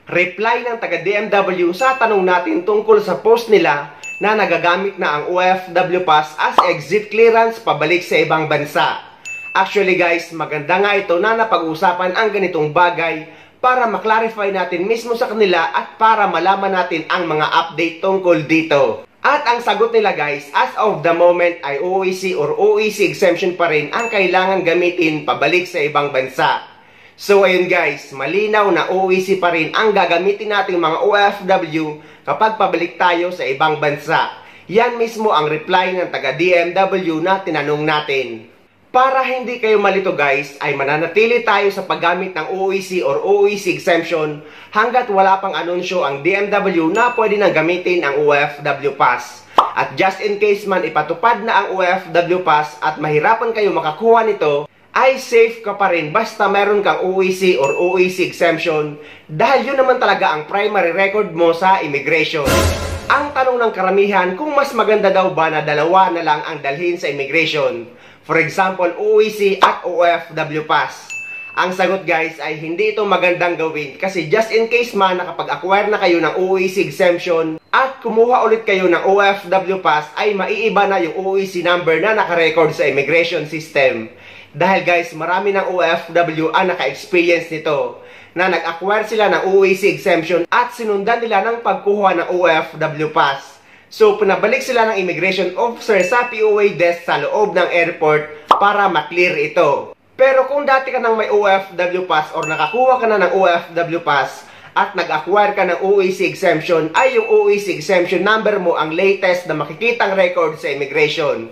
Reply ng taga DMW sa tanong natin tungkol sa post nila na nagagamit na ang OFW Pass as exit clearance pabalik sa ibang bansa. Actually guys, maganda nga ito na napag-usapan ang ganitong bagay para maklarify natin mismo sa kanila at para malaman natin ang mga update tungkol dito. At ang sagot nila guys, as of the moment ay OEC or OEC exemption pa rin ang kailangan gamitin pabalik sa ibang bansa. So ayun guys, malinaw na OEC pa rin ang gagamitin nating mga OFW kapag pabalik tayo sa ibang bansa. Yan mismo ang reply ng taga DMW na tinanong natin. Para hindi kayo malito guys, ay mananatili tayo sa paggamit ng OEC or OEC exemption hanggat wala pang anunsyo ang DMW na pwede nang gamitin ang OFW Pass. At just in case man ipatupad na ang OFW Pass at mahirapan kayo makakuha nito, ay safe ka pa rin basta meron kang OEC or OEC exemption dahil yun naman talaga ang primary record mo sa immigration. Ang tanong ng karamihan kung mas maganda daw ba na dalawa na lang ang dalhin sa immigration. For example, OEC at OFW Pass. Ang sagot guys ay hindi ito magandang gawin kasi just in case man nakapag-acquire na kayo ng OEC exemption at kumuha ulit kayo ng OFW Pass ay maiiba na yung OEC number na nakarecord sa immigration system. Dahil guys, marami ng OFW ang naka-experience nito na nag-acquire sila ng OEC exemption at sinundan nila ng pagkuha ng OFW Pass. So, pinabalik sila ng immigration officer sa POA desk sa loob ng airport para maklear ito. Pero kung dati ka nang may OFW Pass or nakakuha ka na ng OFW Pass at nag-acquire ka ng OEC exemption, ay yung OEC exemption number mo ang latest na makikitang record sa immigration.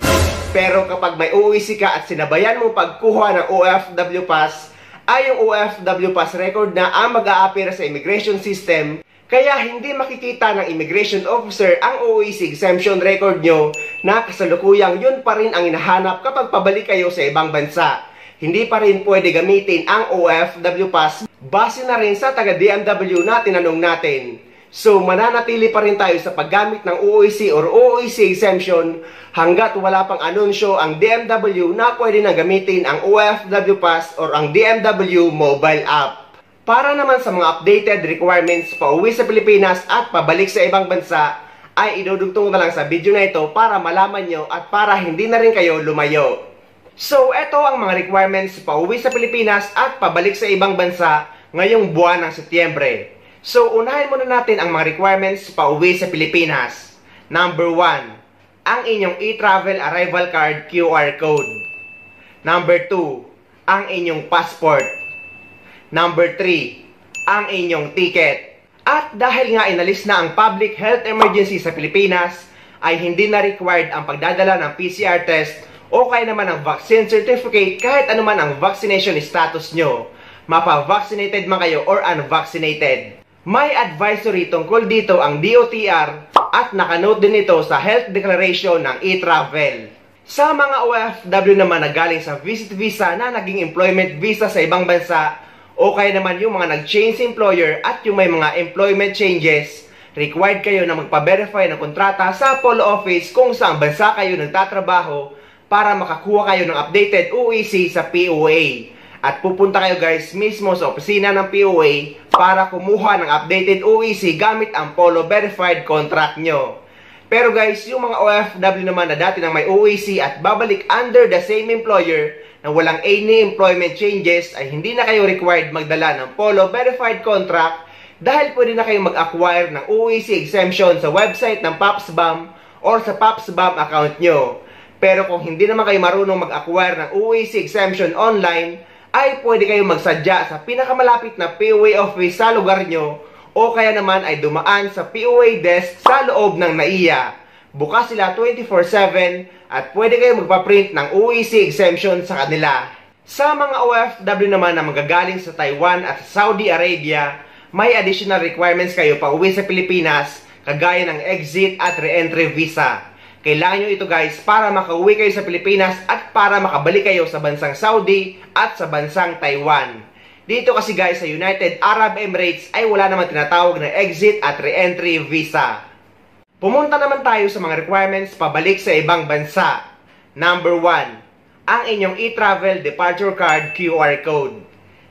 Pero kapag may OEC ka at sinabayan mo pagkuha ng OFW Pass, ay yung OFW Pass record na ang mag-a-appear sa immigration system, kaya hindi makikita ng immigration officer ang OEC exemption record nyo na kasalukuyang yun pa rin ang hinahanap kapag pabalik kayo sa ibang bansa. Hindi pa rin pwede gamitin ang OFW Pass base na rin sa taga DMW na tinanong natin. So mananatili pa rin tayo sa paggamit ng OEC or OEC exemption hanggat wala pang anunsyo ang DMW na pwede na gamitin ang OFW Pass or ang DMW mobile app. Para naman sa mga updated requirements pauwi sa Pilipinas at pabalik sa ibang bansa, ay idudugtong na lang sa video na ito para malaman nyo at para hindi na rin kayo lumayo. So ito ang mga requirements pauwi sa Pilipinas at pabalik sa ibang bansa ngayong buwan ng Setyembre. So, unahin muna natin ang mga requirements pauwi sa Pilipinas. Number 1, ang inyong e-travel arrival card QR code. Number 2, ang inyong passport. Number 3, ang inyong ticket. At dahil nga inalis na ang public health emergency sa Pilipinas, ay hindi na required ang pagdadala ng PCR test o kaya naman ang vaccine certificate kahit anuman ang vaccination status nyo. Mapa-vaccinated man kayo or unvaccinated. May advisory tungkol dito ang DOTR at nakanote din ito sa health declaration ng e-travel. Sa mga OFW naman na galing sa visit visa na naging employment visa sa ibang bansa o kaya naman yung mga nag-change employer at yung may mga employment changes, required kayo na magpa-verify ng kontrata sa Polo Office kung saan bansa kayo nagtatrabaho para makakuha kayo ng updated OEC sa POA. At pupunta kayo guys mismo sa opisina ng POA para kumuha ng updated OEC gamit ang Polo verified contract nyo. Pero guys, yung mga OFW naman na dati nang may OEC at babalik under the same employer na walang any employment changes ay hindi na kayo required magdala ng Polo verified contract dahil pwede na kayo mag-acquire ng OEC exemption sa website ng PAPSBAM or sa PAPSBAM account nyo. Pero kung hindi naman kayo marunong mag-acquire ng OEC exemption online, ay pwede kayong magsadya sa pinakamalapit na POA office sa lugar nyo o kaya naman ay dumaan sa POA desk sa loob ng NAIA. Bukas sila 24/7 at pwede kayong magpa-print ng OEC exemption sa kanila. Sa mga OFW naman na magagaling sa Taiwan at Saudi Arabia, may additional requirements kayo pa uwi sa Pilipinas kagaya ng exit at re-entry visa. Kailangan nyo ito guys para makauwi kayo sa Pilipinas at para makabalik kayo sa bansang Saudi at sa bansang Taiwan. Dito kasi guys sa United Arab Emirates ay wala naman tinatawag na exit at re-entry visa. Pumunta naman tayo sa mga requirements pabalik sa ibang bansa. Number 1, ang inyong e-travel departure card QR code.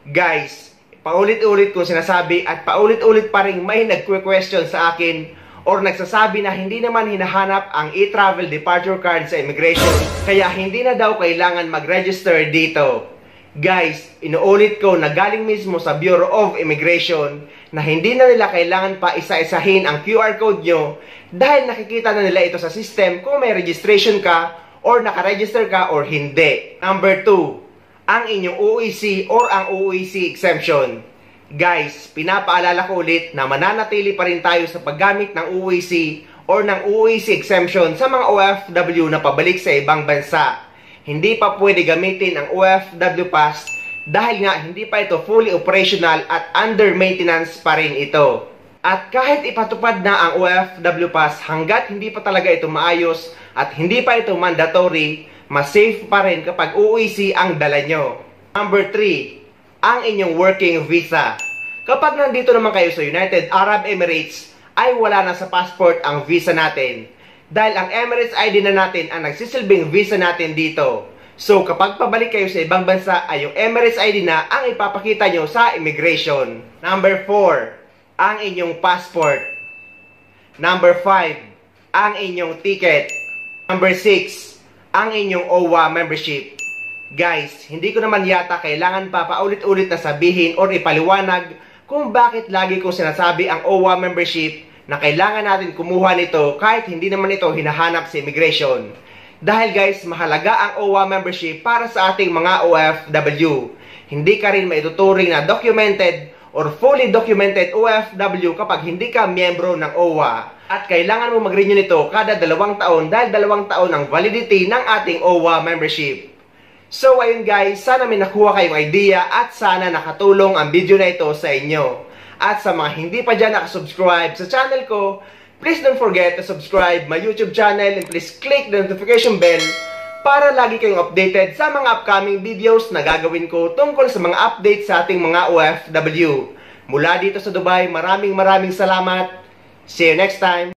Guys, paulit-ulit kong sinasabi at paulit-ulit pa rin may nagque-question sa akin or nagsasabi na hindi naman hinahanap ang e-travel departure card sa immigration, kaya hindi na daw kailangan mag-register dito. Guys, inuulit ko na galing mismo sa Bureau of Immigration na hindi na nila kailangan pa isa-isahin ang QR code nyo dahil nakikita na nila ito sa system kung may registration ka or nakaregister ka or hindi. Number 2, ang inyong OEC or ang OEC exemption. Guys, pinapaalala ko ulit na mananatili pa rin tayo sa paggamit ng OEC or ng OEC exemption sa mga OFW na pabalik sa ibang bansa. Hindi pa pwede gamitin ang OFW Pass dahil nga hindi pa ito fully operational at under maintenance pa rin ito. At kahit ipatupad na ang OFW Pass, hanggat hindi pa talaga ito maayos at hindi pa ito mandatory, mas safe pa rin kapag OEC ang dala nyo. Number 3, ang inyong working visa. Kapag nandito naman kayo sa United Arab Emirates, ay wala na sa passport ang visa natin. Dahil ang Emirates ID na natin ang nagsisilbing visa natin dito. So kapag pabalik kayo sa ibang bansa, ay yung Emirates ID na ang ipapakita nyo sa immigration. Number 4, ang inyong passport. Number 5, ang inyong ticket. Number 6, ang inyong OWA membership. Guys, hindi ko naman yata kailangan pa paulit-ulit na sabihin or ipaliwanag kung bakit lagi kong sinasabi ang OWA membership na kailangan natin kumuha nito kahit hindi naman ito hinahanap sa immigration. Dahil guys, mahalaga ang OWA membership para sa ating mga OFW. Hindi ka rin maituturing na documented or fully documented OFW kapag hindi ka miyembro ng OWA. At kailangan mo mag-renew nito kada 2 taon dahil 2 taon ang validity ng ating OWA membership. So ayun guys, sana may nakuha kayong idea at sana nakatulong ang video na ito sa inyo. At sa mga hindi pa dyan nakasubscribe sa channel ko, please don't forget to subscribe my YouTube channel and please click the notification bell para lagi kayong updated sa mga upcoming videos na gagawin ko tungkol sa mga updates sa ating mga OFW. Mula dito sa Dubai, maraming salamat. See you next time.